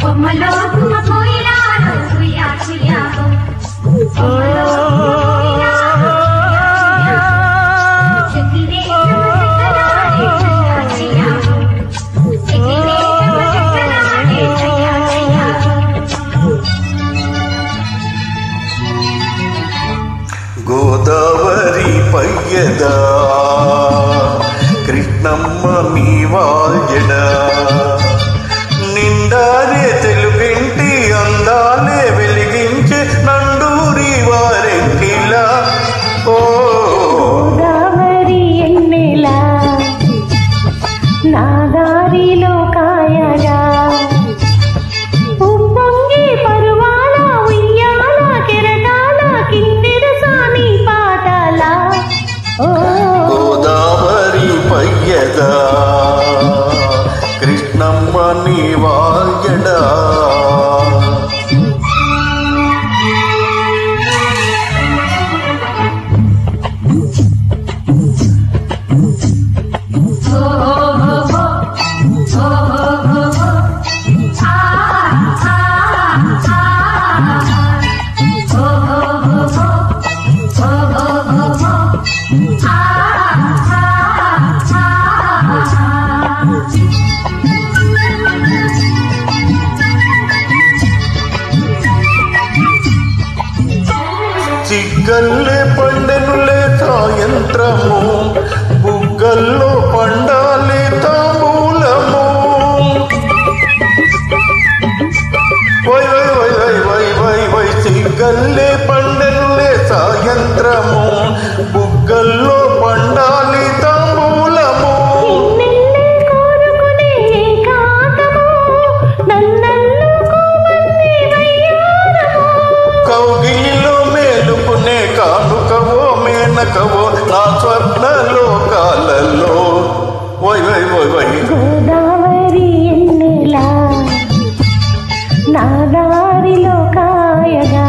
కొమ్మలో కొమ్మ పోయినాడు కుయ్యా కుయ్యా కొమ్మలో గోదావరి పయ్యదా కృష్ణమ్మ నీ వాల్యడా నిండారే తెలుగింటి అందాలే వెలిగించే నండూరి వారెంకిలా ఓ గోదావరి ఎన్నెలా నా దారిలో కాయగా ఉప్పొంగి పరువాల ఉయ్యాల కెరటాల కిందిర సాని పాటల గోదావరి పయ్యదా కృష్ణమ్మ నీ వాల్యడా చిగ్గల్లే పండెనులే సాయంత్రము బుగ్గల్లో పండాలి తాంబూలము వై వై వై వై వై వై వై చిగ్గల్లే పండెనులే సాయంత్రము బుగ్గల్లో పండాలి తాంబూలము కౌగిలిలో మేలుకునే కానుకవో మేనకవో నా స్వర్ణ లోకాలలో వై వై వై వై గోదావరి ఎన్నెలా నా దారిలో కాయగా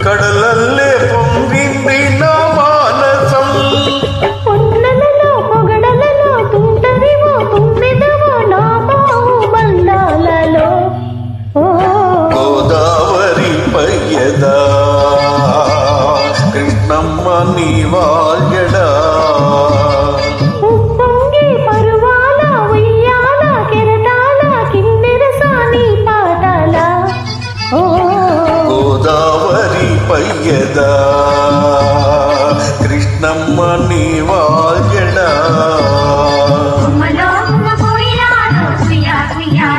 కడలల్లే పొంగింది నా మానసం పొన్నలలో పొగడలలో తుంటరివో తుమ్మిదవో నా బావు బండాలలో గోదావరి పయ్యదా కృష్ణమ్మ నీ వాల్యడా ఉప్పొంగి పరువాల ఉయ్యాల కెరటాల కిందిర సాని పాటల గోదావరి పయ్యదా కృష్ణమ్మ నీ వాల్యడా కొమ్మలో కొమ్మ పోయినాడు కుయ్యా కుయ్యా